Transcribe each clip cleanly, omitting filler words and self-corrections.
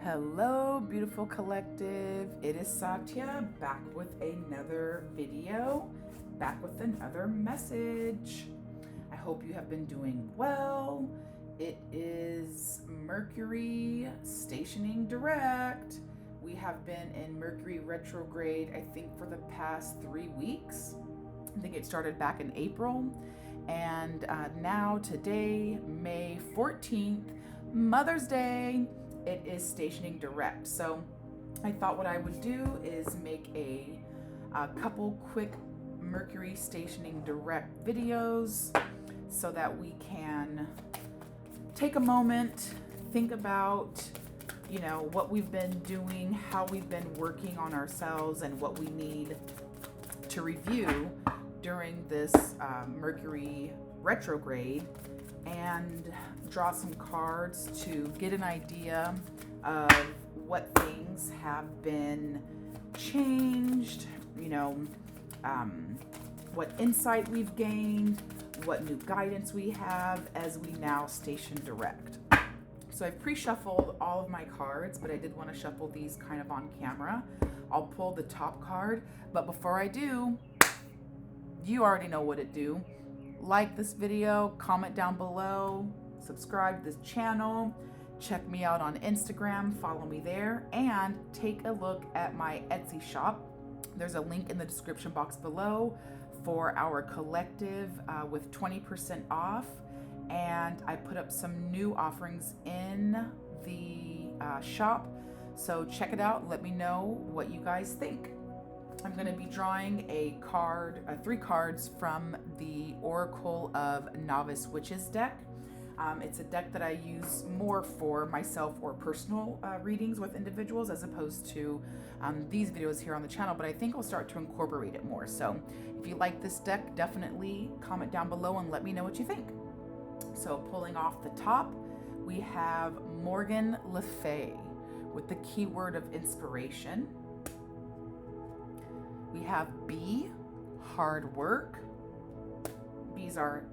Hello, beautiful collective. It is Satya back with another video, back with another message. I hope you have been doing well. It is Mercury stationing direct. We have been in Mercury Retrograde, I think, for the past 3 weeks. I think it started back in April. And now today, May 14th, Mother's Day, it is stationing direct. So I thought what I would do is make a couple quick Mercury stationing direct videos so that we can take a moment, think about, what we've been doing, how we've been working on ourselves, and what we need to review during this Mercury retrograde, and draw some cards to get an idea of what things have been changed, what insight we've gained, what new guidance we have as we now station direct. So I've pre-shuffled all of my cards, but I did want to shuffle these kind of on camera. I'll pull the top card, but before I do, you already know what to do. Like this video, comment down below, subscribe to this channel, check me out on Instagram, follow me there, and take a look at my Etsy shop. There's a link in the description box below for our collective with 20% off. And I put up some new offerings in the shop. So check it out. Let me know what you guys think. I'm going to be drawing three cards from the Oracle of Novice Witches deck. It's a deck that I use more for myself or personal readings with individuals as opposed to these videos here on the channel, but I think I'll start to incorporate it more. So if you like this deck, definitely comment down below and let me know what you think. So pulling off the top, we have Morgan Le Fay with the keyword of inspiration. We have B, hard work. Bees are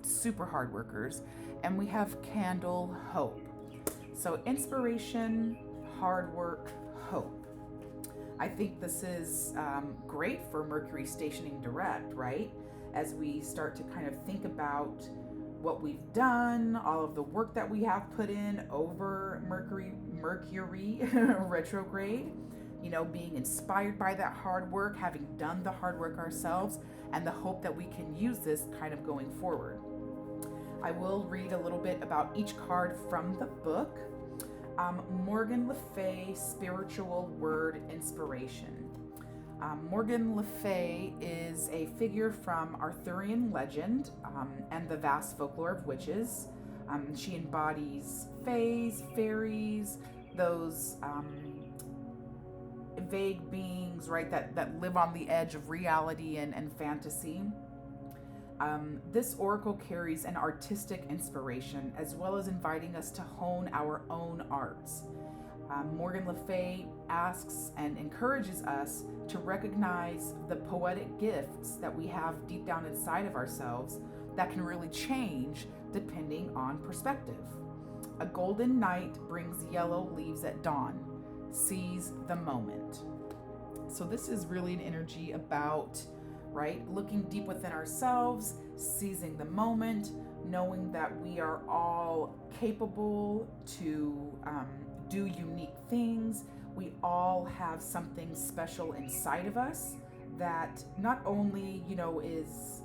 super hard workers. And we have Candle, hope. So inspiration, hard work, hope. I think this is great for Mercury stationing direct, right? As we start to kind of think about what we've done, all of the work that we have put in over Mercury retrograde, being inspired by that hard work, having done the hard work ourselves, and the hope that we can use this kind of going forward. I will read a little bit about each card from the book. Morgan Le Fay, spiritual word inspiration. Morgan Le Fay is a figure from Arthurian legend and the vast folklore of witches. She embodies fays, fairies, those vague beings, right, that live on the edge of reality and fantasy. This oracle carries an artistic inspiration as well as inviting us to hone our own arts. Morgan Le Fay asks and encourages us to recognize the poetic gifts that we have deep down inside of ourselves that can really change depending on perspective. A golden night brings yellow leaves at dawn. Seize the moment. So this is really an energy about, right, looking deep within ourselves, seizing the moment, knowing that we are all capable to do unique things. We all have something special inside of us that not only, is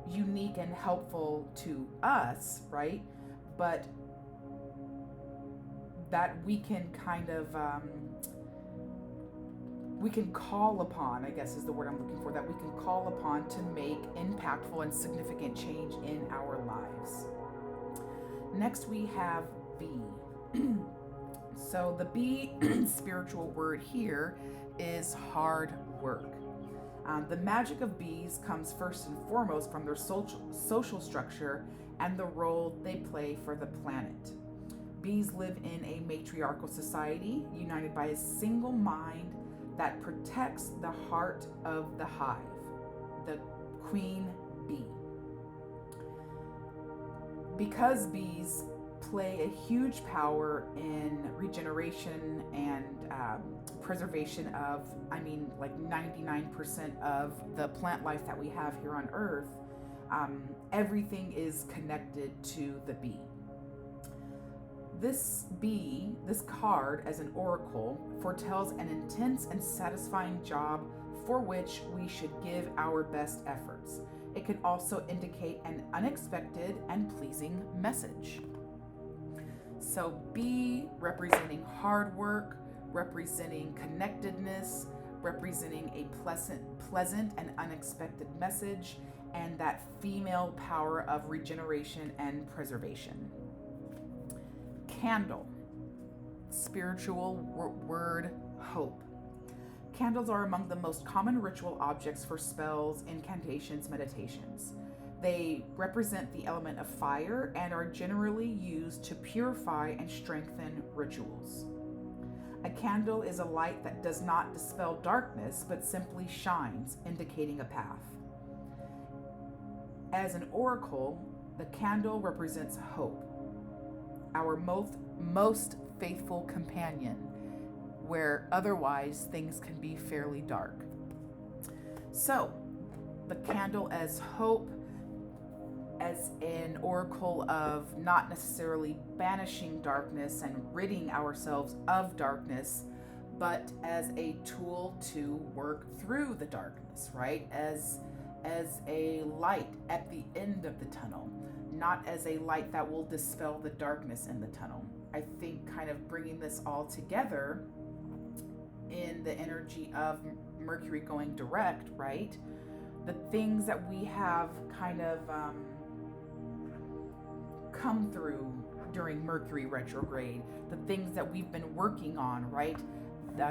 unique and helpful to us, right, but that we can kind of, we can call upon, I guess is the word I'm looking for, that we can call upon to make impactful and significant change in our lives. Next we have B. So the B spiritual word here is hard work. The magic of bees comes first and foremost from their social structure and the role they play for the planet. Bees live in a matriarchal society united by a single mind that protects the heart of the hive, the queen bee. Because bees play a huge power in regeneration and preservation of, like 99% of the plant life that we have here on Earth. Everything is connected to the bee. This bee, this card as an oracle, foretells an intense and satisfying job for which we should give our best efforts. It can also indicate an unexpected and pleasing message. So bee representing hard work, representing connectedness, representing a pleasant and unexpected message, and that female power of regeneration and preservation. Candle, spiritual word hope. Candles are among the most common ritual objects for spells, incantations, meditations. They represent the element of fire and are generally used to purify and strengthen rituals. A candle is a light that does not dispel darkness, but simply shines, indicating a path. As an oracle, the candle represents hope, our most faithful companion, where otherwise things can be fairly dark. So, the candle as hope, as an oracle of not necessarily banishing darkness and ridding ourselves of darkness, but as a tool to work through the darkness, right? As a light at the end of the tunnel, not as a light that will dispel the darkness in the tunnel. I think kind of bringing this all together in the energy of Mercury going direct, right? The things that we have kind of come through during Mercury retrograde, the things that we've been working on, right?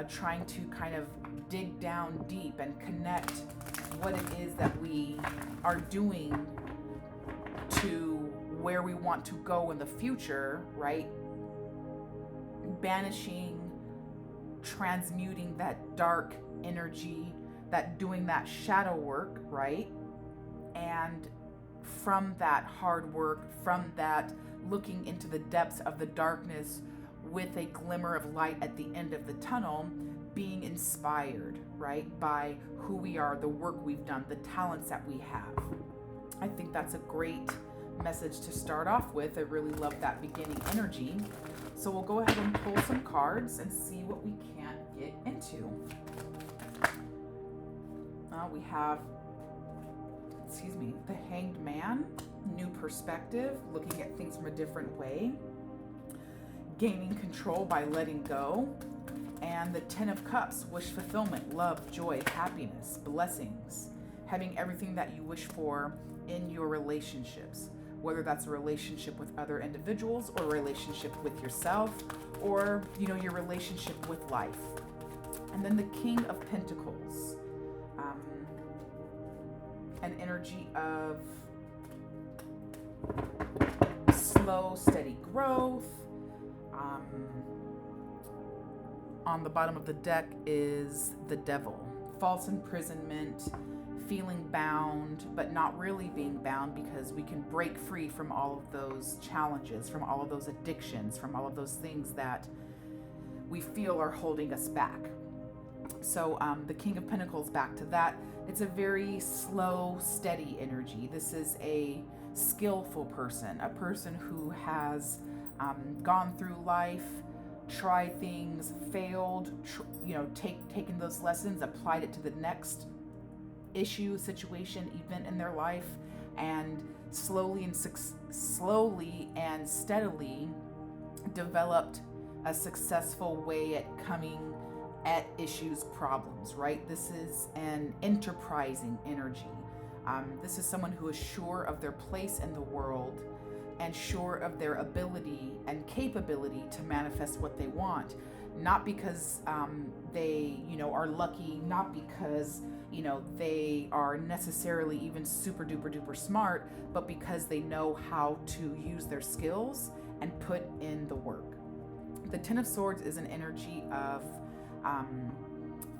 Trying to kind of dig down deep and connect what it is that we are doing to where we want to go in the future, right? Banishing, transmuting that dark energy, that doing that shadow work, right? And from that hard work, from that looking into the depths of the darkness with a glimmer of light at the end of the tunnel, being inspired, right, by who we are, the work we've done, the talents that we have. I think that's a great message to start off with. I really love that beginning energy. So we'll go ahead and pull some cards and see what we can get into. We have, the Hanged Man, new perspective, looking at things from a different way, gaining control by letting go, and the Ten of Cups, wish fulfillment, love, joy, happiness, blessings, having everything that you wish for in your relationships, whether that's a relationship with other individuals or a relationship with yourself, or your relationship with life. And then the King of Pentacles, an energy of slow, steady growth. On the bottom of the deck is the Devil, false imprisonment, feeling bound, but not really being bound, because we can break free from all of those challenges, from all of those addictions, from all of those things that we feel are holding us back. So the King of Pentacles, back to that, it's a very slow, steady energy. This is a skillful person, a person who has gone through life, tried things, failed, taken those lessons, applied it to the next issue, situation, event in their life, and slowly and steadily developed a successful way at coming at issues, problems, right? This is an enterprising energy. This is someone who is sure of their place in the world and sure of their ability and capability to manifest what they want, not because they are lucky, not because they are necessarily even super duper duper smart, but because they know how to use their skills and put in the work. The Ten of Swords is an energy of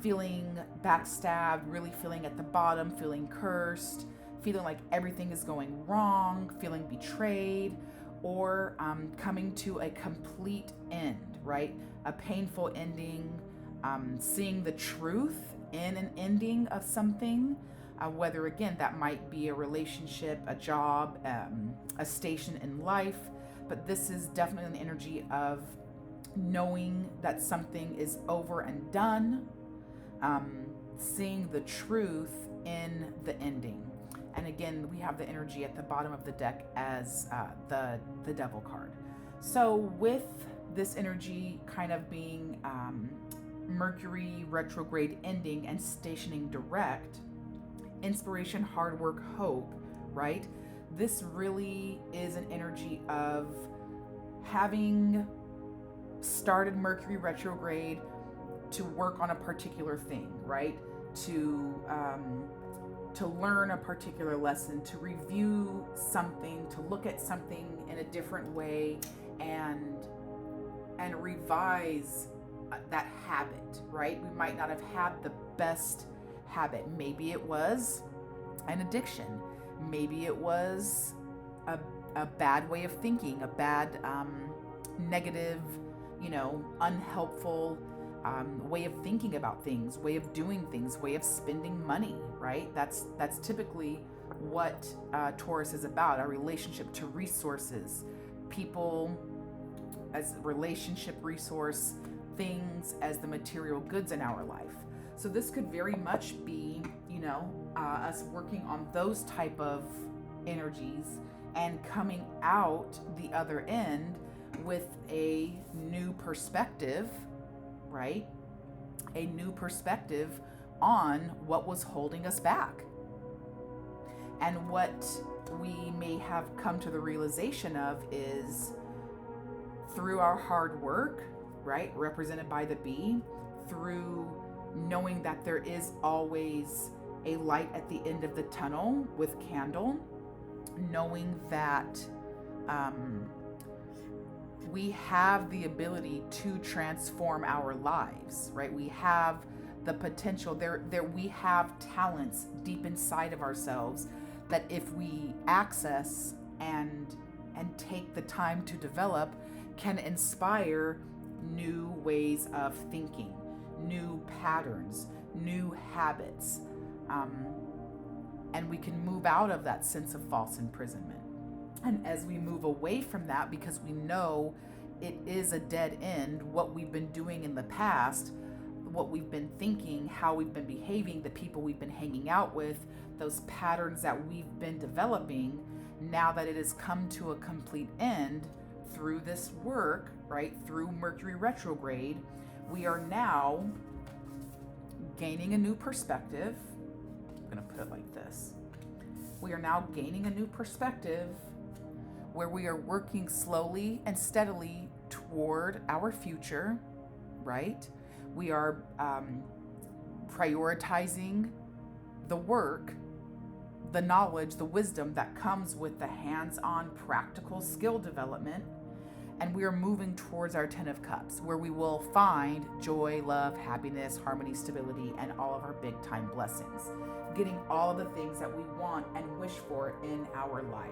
feeling backstabbed, really feeling at the bottom, feeling cursed, feeling like everything is going wrong, feeling betrayed, or coming to a complete end, right? A painful ending, seeing the truth in an ending of something, whether again that might be a relationship, a job, a station in life, but this is definitely an energy of knowing that something is over and done, seeing the truth in the ending. And again, we have the energy at the bottom of the deck as the Devil card. So with this energy kind of being Mercury retrograde ending and stationing direct, inspiration, hard work, hope, right? This really is an energy of having started Mercury retrograde to work on a particular thing, right? To learn a particular lesson, to review something, to look at something in a different way, and revise that habit, right? We might not have had the best habit. Maybe it was an addiction. Maybe it was a bad way of thinking, a bad negative, unhelpful way of thinking about things, way of doing things, way of spending money, right? That's typically what Taurus is about, our relationship to resources, people as relationship resource, things as the material goods in our life. So this could very much be, us working on those type of energies and coming out the other end with a new perspective, right? A new perspective on what was holding us back. And what we may have come to the realization of is through our hard work, right? Represented by the bee, through knowing that there is always a light at the end of the tunnel with candle, knowing that we have the ability to transform our lives, right? We have the potential there we have talents deep inside of ourselves that if we access and take the time to develop, can inspire new ways of thinking, new patterns, new habits, and we can move out of that sense of false imprisonment. And as we move away from that, because we know it is a dead end, what we've been doing in the past, what we've been thinking, how we've been behaving, the people we've been hanging out with, those patterns that we've been developing, now that it has come to a complete end through this work, right, through Mercury retrograde, we are now gaining a new perspective. I'm going to put it like this. We are now gaining a new perspective where we are working slowly and steadily toward our future, right? We are prioritizing the work, the knowledge, the wisdom that comes with the hands-on practical skill development. And we are moving towards our 10 of Cups, where we will find joy, love, happiness, harmony, stability, and all of our big time blessings. Getting all of the things that we want and wish for in our life.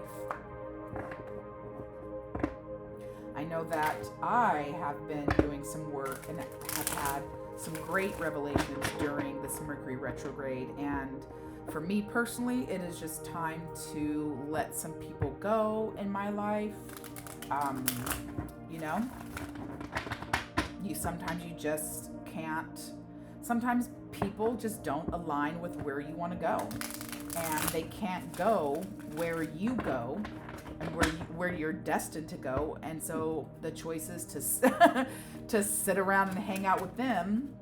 I know that I have been doing some work and have had some great revelations during this Mercury retrograde. And for me personally, it is just time to let some people go in my life. Sometimes you just can't. Sometimes people just don't align with where you want to go, and they can't go where you go and where you're destined to go. And so the choice is to sit around and hang out with them,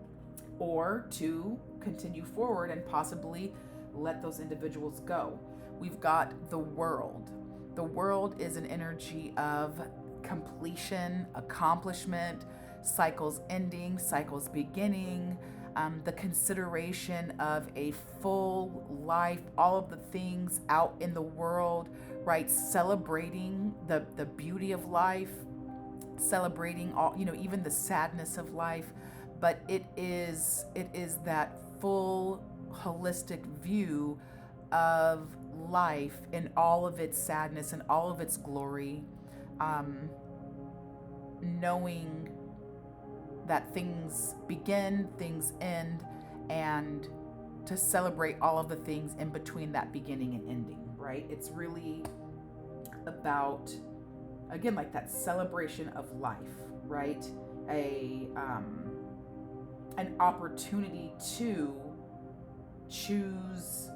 or to continue forward and possibly let those individuals go. We've got the world. The world is an energy of completion, accomplishment, cycles ending, cycles beginning, the consideration of a full life, all of the things out in the world, right? Celebrating the beauty of life, celebrating all, even the sadness of life. But it is that full holistic view of life in all of its sadness and all of its glory, knowing that things begin, things end, and to celebrate all of the things in between that beginning and ending, right? It's really about, again, like that celebration of life, right? An opportunity to choose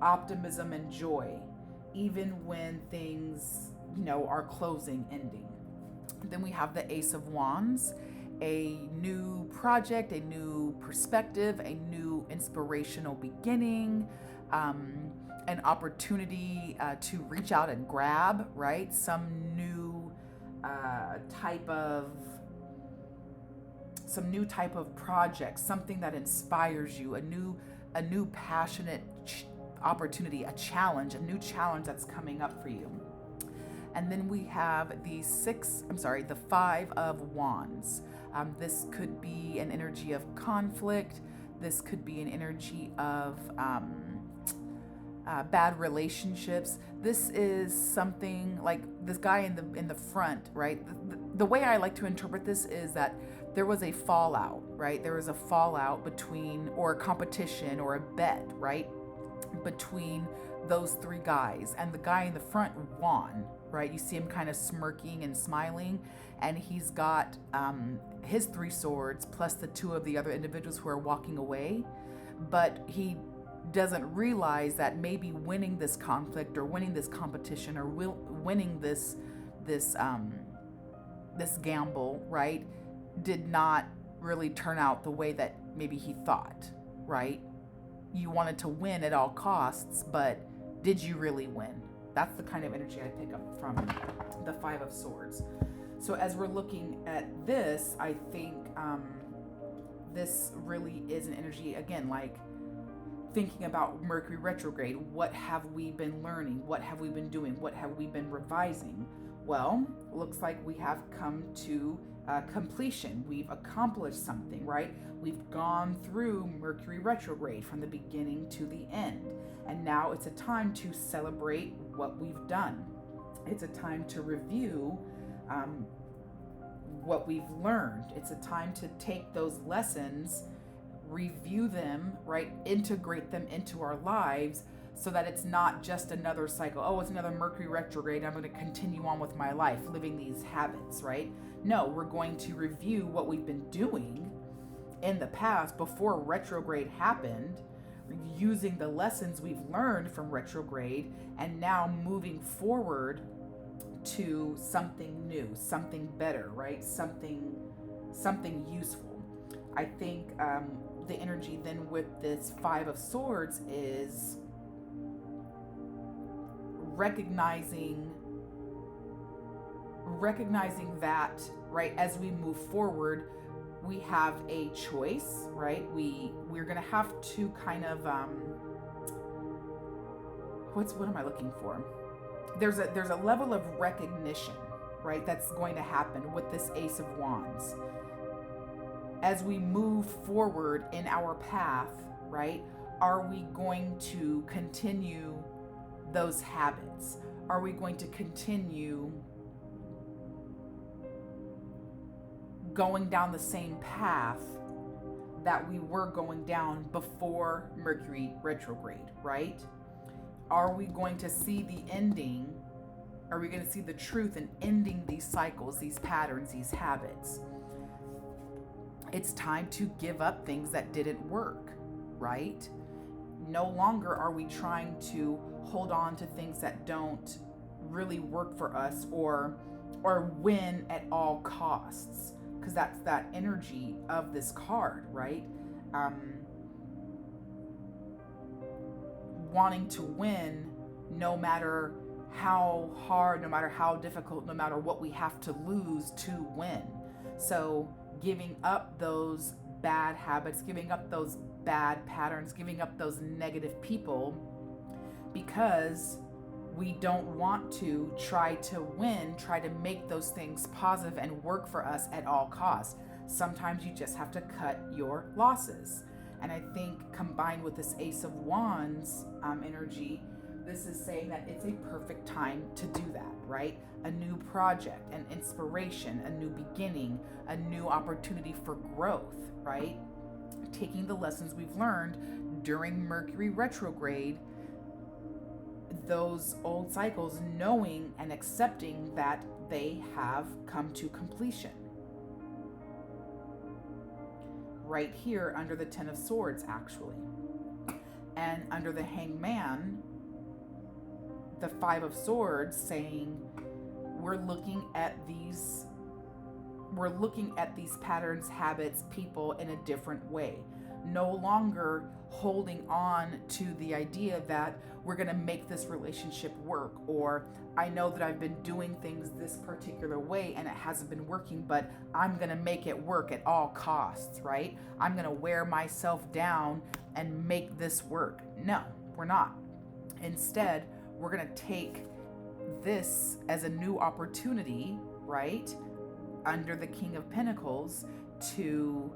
optimism and joy, even when things, are closing, ending. Then we have the Ace of Wands, a new project, a new perspective, a new inspirational beginning, an opportunity to reach out and grab, right? Some new type of project, something that inspires you, a new passionate opportunity, a new challenge that's coming up for you. And then we have the Five of Wands. This could be an energy of conflict. This could be an energy of bad relationships. This is something like this guy in the front, right? The way I like to interpret this is that there was a fallout, right? There was a fallout between, or a competition or a bet, right? Between those three guys, and the guy in the front won, right? You see him kind of smirking and smiling, and he's got his 3 swords plus the 2 of the other individuals who are walking away, but he doesn't realize that maybe winning this conflict or winning this competition or winning this gamble, right, did not really turn out the way that maybe he thought, right? You wanted to win at all costs, but did you really win? That's the kind of energy I pick up from the Five of Swords. So as we're looking at this, I think this really is an energy, again, like thinking about Mercury retrograde. What have we been learning? What have we been doing? What have we been revising? Well, looks like we have come to completion. We've accomplished something, right? We've gone through Mercury retrograde from the beginning to the end. And now it's a time to celebrate what we've done. It's a time to review what we've learned. It's a time to take those lessons, review them, right? Integrate them into our lives so that it's not just another cycle. Oh, it's another Mercury retrograde. I'm going to continue on with my life, living these habits, right? No, we're going to review what we've been doing in the past before retrograde happened, using the lessons we've learned from retrograde, and now moving forward to something new, something better, right? Something useful. I think the energy then with this Five of Swords is recognizing that, right, as we move forward, we have a choice, right? We're gonna have to kind of what am I looking for? There's a level of recognition, right, that's going to happen with this Ace of Wands. As we move forward in our path, right, are we going to continue those habits? Are we going to continue going down the same path that we were going down before Mercury retrograde, right? Are we going to see the ending? Are we going to see the truth in ending these cycles, these patterns, these habits? It's time to give up things that didn't work, right? No longer are we trying to hold on to things that don't really work for us or win at all costs, because that's that energy of this card, right? Wanting to win no matter how hard, no matter how difficult, no matter what we have to lose to win. So giving up those bad habits, giving up those bad patterns, giving up those negative people, because we don't want to try to win, try to make those things positive and work for us at all costs. Sometimes you just have to cut your losses. And I think combined with this Ace of Wands energy, this is saying that it's a perfect time to do that. right? A new project, an inspiration, a new beginning, a new opportunity for growth, right? Taking the lessons we've learned during Mercury retrograde, those old cycles, knowing and accepting that they have come to completion. Right here under the Ten of Swords, actually. And under the Hangman, the Five of Swords, saying we're looking at these patterns, habits, people in a different way. No longer holding on to the idea that we're going to make this relationship work, or I know that I've been doing things this particular way and it hasn't been working, but I'm going to make it work at all costs, right? I'm going to wear myself down and make this work. No, we're not. Instead, we're going to take this as a new opportunity, right? Under the King of Pentacles, to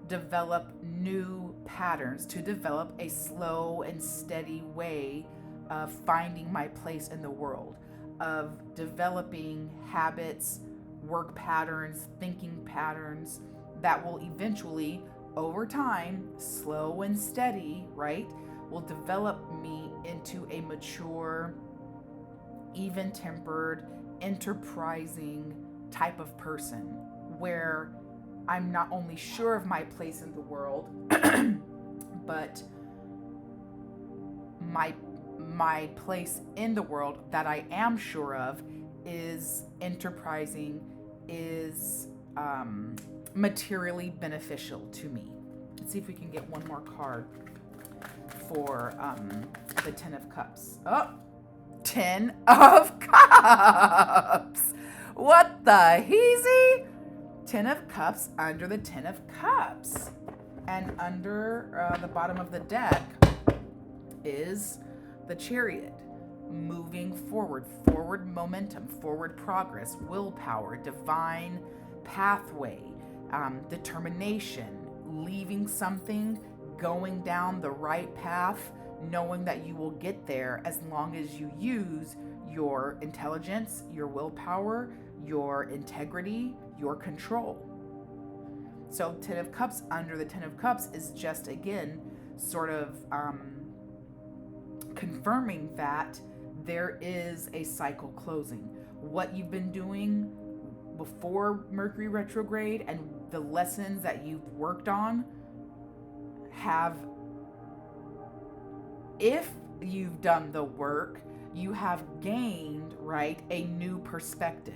develop new patterns, to develop a slow and steady way of finding my place in the world, of developing habits, work patterns, thinking patterns that will eventually, over time, slow and steady, right, will develop me into a mature, even-tempered, enterprising type of person, where I'm not only sure of my place in the world, but my place in the world that I am sure of is enterprising, is materially beneficial to me. Let's see if we can get one more card for the Ten of Cups. Oh, Ten of Cups! What the heezy? Ten of Cups under the Ten of Cups. And under the bottom of the deck is the Chariot. Moving forward, forward momentum, forward progress, willpower, divine pathway, determination, leaving something, going down the right path, knowing that you will get there as long as you use your intelligence, your willpower, your integrity, your control. So Ten of Cups under the Ten of Cups is just, again, sort of confirming that there is a cycle closing. What you've been doing before Mercury retrograde and the lessons that you've worked on have, if you've done the work, you have gained, right, a new perspective.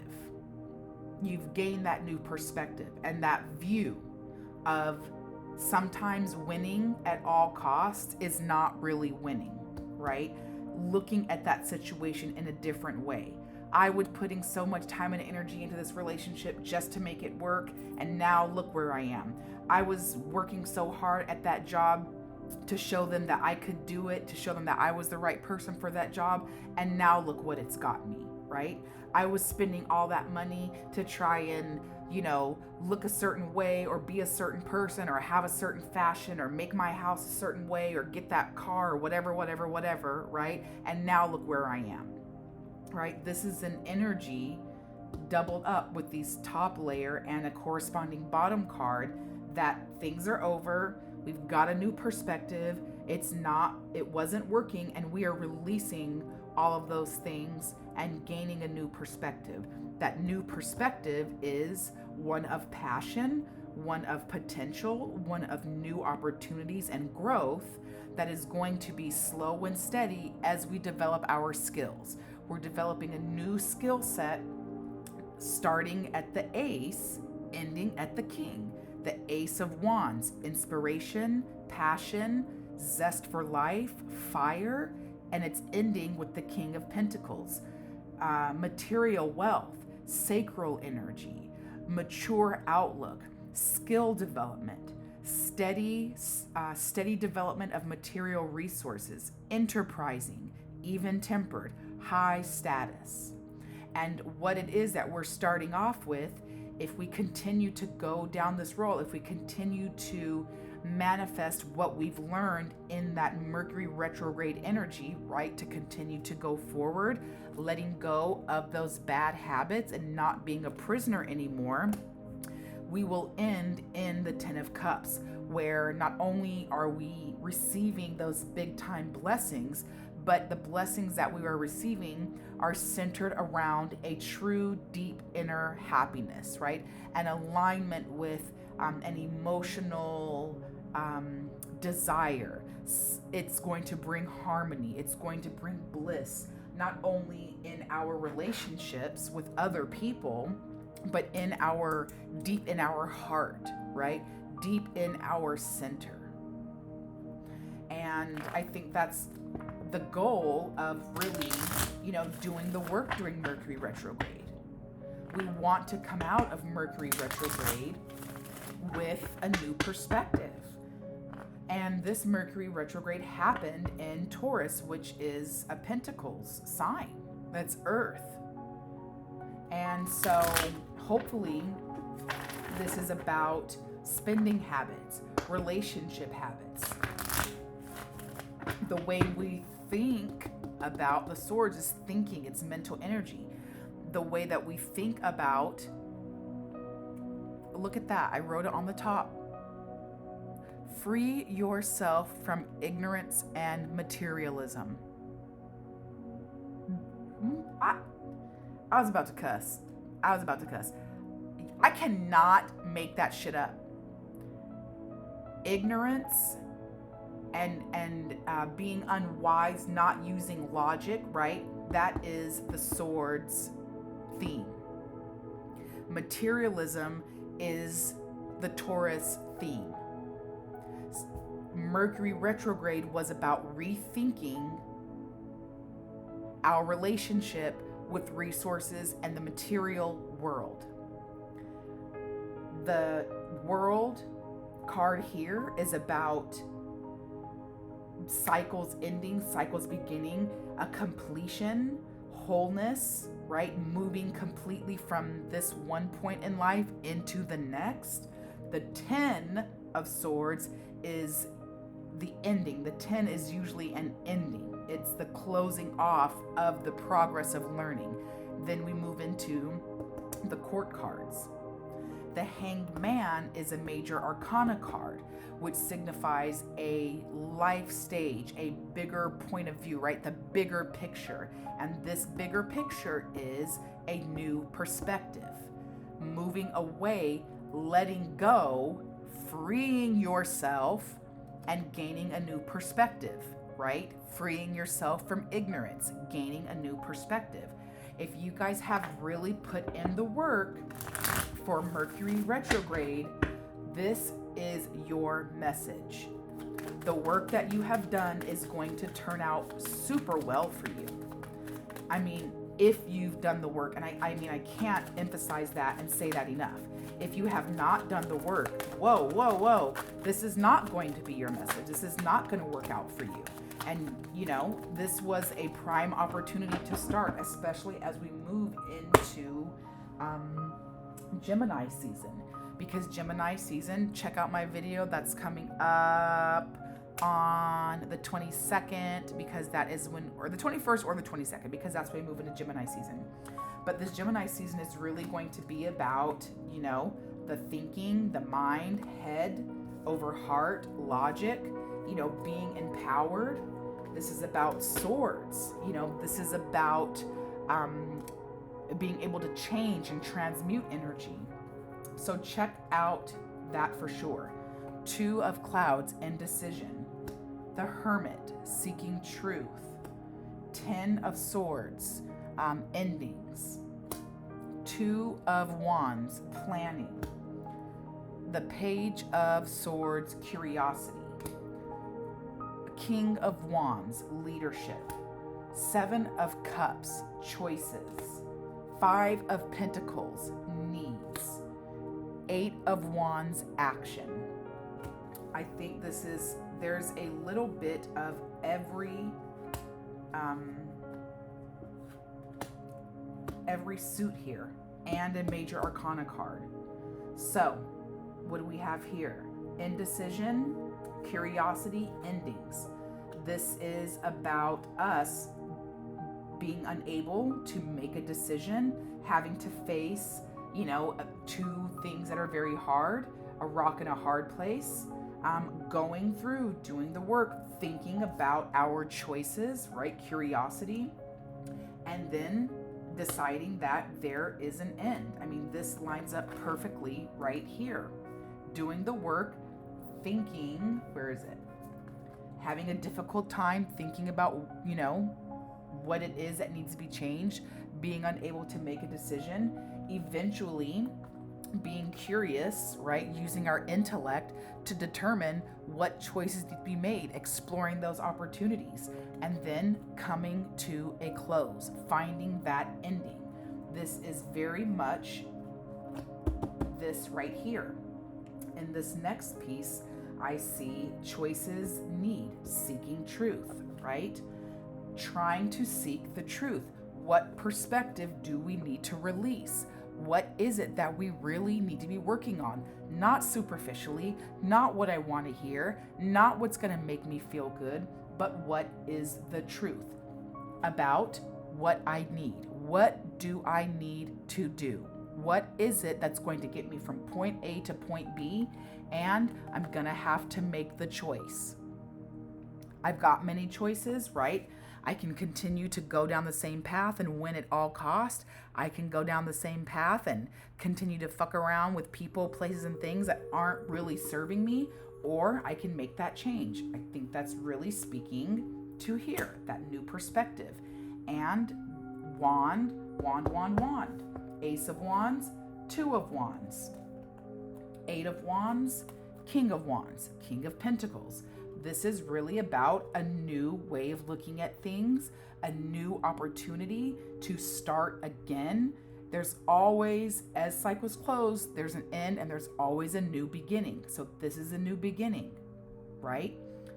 You've gained that new perspective and that view of sometimes winning at all costs is not really winning, right? Looking at that situation in a different way. I was putting so much time and energy into this relationship just to make it work, and now look where I am. I was working so hard at that job to show them that I could do it, to show them that I was the right person for that job, and now look what it's got me, right? I was spending all that money to try and, look a certain way or be a certain person or have a certain fashion or make my house a certain way or get that car or whatever, right? And now look where I am, right? This is an energy doubled up with these top layer and a corresponding bottom card that things are over. We've got a new perspective. It wasn't working, and we are releasing all of those things and gaining a new perspective. That new perspective is one of passion, one of potential, one of new opportunities and growth that is going to be slow and steady as we develop our skills. We're developing a new skill set, starting at the Ace, ending at the King. The Ace of Wands, inspiration, passion, zest for life, fire, and it's ending with the King of Pentacles. Material wealth, sacral energy, mature outlook, skill development, steady development of material resources, enterprising, even-tempered, high status. And what it is that we're starting off with, if we continue to go down this road, if we continue to manifest what we've learned in that Mercury retrograde energy, right? To continue to go forward, letting go of those bad habits and not being a prisoner anymore. We will end in the 10 of Cups, where not only are we receiving those big time blessings, but the blessings that we are receiving are centered around a true, deep inner happiness, right? An alignment with an emotional desire. It's going to bring harmony. It's going to bring bliss, not only in our relationships with other people, but in our deep in our heart, right? Deep in our center. And I think that's the goal of really, doing the work during Mercury retrograde. We want to come out of Mercury retrograde with a new perspective. And this Mercury retrograde happened in Taurus, which is a Pentacles sign. That's Earth. And so hopefully this is about spending habits, relationship habits. The way we think about the swords is thinking, it's mental energy. The way that we think about, look at that, I wrote it on the top. Free yourself from ignorance and materialism. I was about to cuss. I cannot make that shit up. Ignorance and being unwise, not using logic, right? That is the sword's theme. Materialism is the Taurus theme. Mercury retrograde was about rethinking our relationship with resources and the material world. The World card here is about cycles ending, cycles beginning, a completion, wholeness, right? Moving completely from this one point in life into the next. The 10 of Swords is the ending. The 10 is usually an ending. It's the closing off of the progress of learning. Then we move into the Court cards. The Hanged Man is a major arcana card, which signifies a life stage, a bigger point of view, right? The bigger picture. And this bigger picture is a new perspective. Moving away, letting go, freeing yourself, and gaining a new perspective, right? Freeing yourself from ignorance, gaining a new perspective. If you guys have really put in the work for Mercury retrograde, this is your message. The work that you have done is going to turn out super well for you. I mean, if you've done the work, and I can't emphasize that and say that enough. If you have not done the work, whoa, this is not going to be your message. This is not going to work out for you. And, this was a prime opportunity to start, especially as we move into Gemini season. Because Gemini season, check out my video that's coming up on the 22nd, because that is when, or the 21st or the 22nd, because that's when we move into Gemini season. But this Gemini season is really going to be about, the thinking, the mind, head over heart, logic, being empowered. This is about swords. This is about being able to change and transmute energy. So check out that for sure. 2 of Clouds, indecision. The Hermit, seeking truth. 10 of Swords, endings. 2 of Wands, planning. The Page of Swords, curiosity. King of Wands, leadership. 7 of Cups, choices. 5 of Pentacles, needs. 8 of Wands, action. I think there's a little bit of every suit here, and a major arcana card. So what do we have here? indecision, curiosity, endings. This is about us being unable to make a decision, having to face, two things that are very hard, a rock and a hard place, going through, doing the work, thinking about our choices, right? Curiosity, and then deciding that there is an end. I mean, this lines up perfectly right here. Doing the work, thinking, where is it? Having a difficult time thinking about, what it is that needs to be changed, being unable to make a decision, eventually being curious, right? Using our intellect to determine what choices need to be made, exploring those opportunities, and then coming to a close, finding that ending. This is very much this right here. In this next piece, I see choices need, seeking truth, right? Trying to seek the truth. What perspective do we need to release? What is it that we really need to be working on? Not superficially, not what I want to hear, not what's going to make me feel good, but what is the truth about what I need? What do I need to do? What is it that's going to get me from point A to point B? And I'm going to have to make the choice. I've got many choices, right? I can continue to go down the same path and win at all cost. I can go down the same path and continue to fuck around with people, places, and things that aren't really serving me, or I can make that change. I think that's really speaking to here, that new perspective. And wand, wand, wand, wand. Ace of Wands, Two of Wands. Eight of Wands, King of Wands, King of Pentacles. This is really about a new way of looking at things, a new opportunity to start again. There's always, as cycles close, there's an end and there's always a new beginning. So this is a new beginning, right?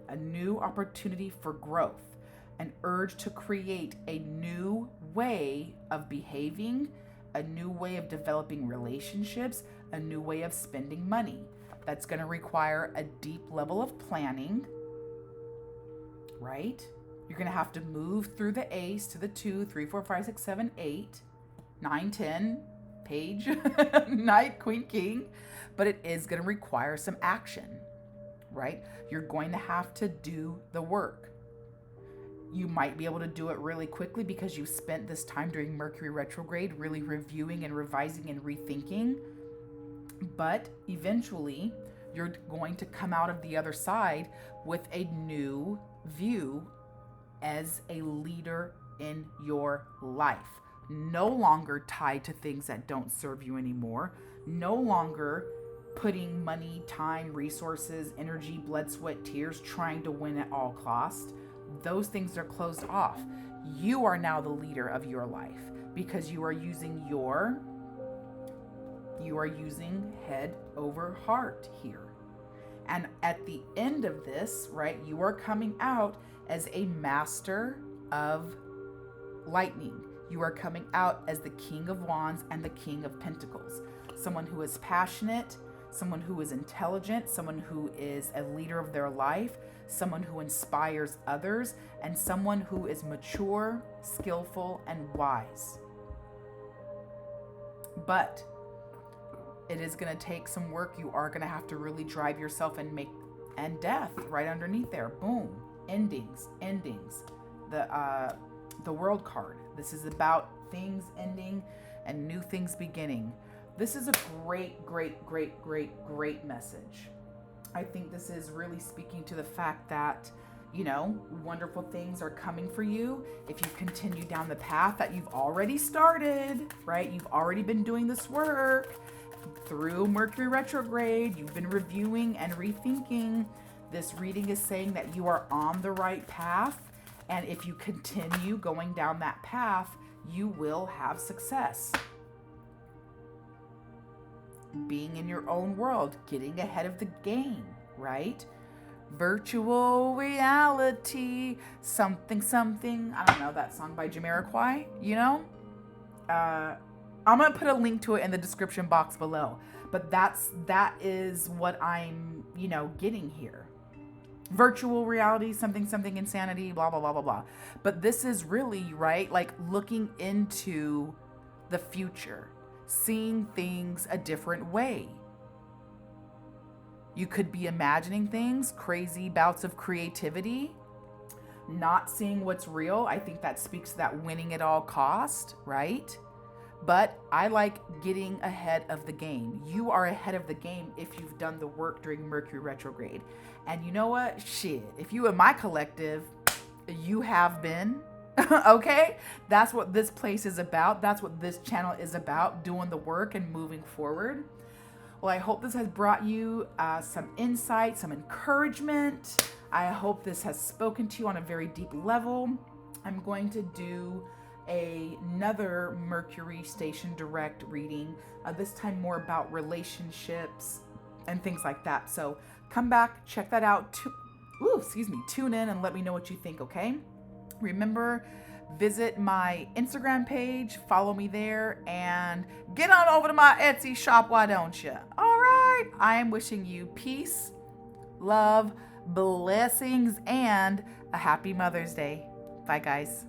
A new opportunity for growth, an urge to create a new way of behaving, a new way of developing relationships, a new way of spending money. That's going to require a deep level of planning, right? You're going to have to move through the ace to the 2, 3, 4, 5, 6, 7, 8, 9, 10, page, knight, queen, king. But it is going to require some action, right? You're going to have to do the work. You might be able to do it really quickly because you spent this time during Mercury retrograde really reviewing and revising and rethinking. But eventually, you're going to come out of the other side with a new view as a leader in your life. No longer tied to things that don't serve you anymore. No longer putting money, time, resources, energy, blood, sweat, tears, trying to win at all costs. Those things are closed off. You are now the leader of your life because you are using head over heart here. And at the end of this, right, you are coming out as a master of lightning. You are coming out as the King of Wands and the King of Pentacles. Someone who is passionate, someone who is intelligent, someone who is a leader of their life, someone who inspires others, and someone who is mature, skillful, and wise. But it is going to take some work. You are going to have to really drive yourself and death right underneath there. Boom. Endings. The World card. This is about things ending and new things beginning. This is a great message. I think this is really speaking to the fact that, wonderful things are coming for you if you continue down the path that you've already started, right? You've already been doing this work through Mercury retrograde. You've been reviewing and rethinking. This reading is saying that you are on the right path. And if you continue going down that path, you will have success. Being in your own world, getting ahead of the game, right? Virtual reality, something. I don't know, that song by Jamiroquai, I'm going to put a link to it in the description box below. But that is what I'm, getting here. Virtual reality, something insanity, blah, blah, blah, blah, blah. But this is really, right, like looking into the future, seeing things a different way. You could be imagining things, crazy bouts of creativity, not seeing what's real. I think that speaks to that winning at all cost, right? But I like getting ahead of the game. You are ahead of the game if you've done the work during Mercury retrograde. And you know what? Shit, if you in my collective, you have been, okay? That's what this place is about. That's what this channel is about, doing the work and moving forward. Well, I hope this has brought you some insight, some encouragement. I hope this has spoken to you on a very deep level. I'm going to do another Mercury station direct reading, this time more about relationships and things like that. So come back, check that out. Tune in and let me know what you think, okay? Remember, visit my Instagram page, follow me there, and get on over to my Etsy shop, why don't you? All right, I am wishing you peace, love, blessings, and a happy Mother's Day. Bye, guys.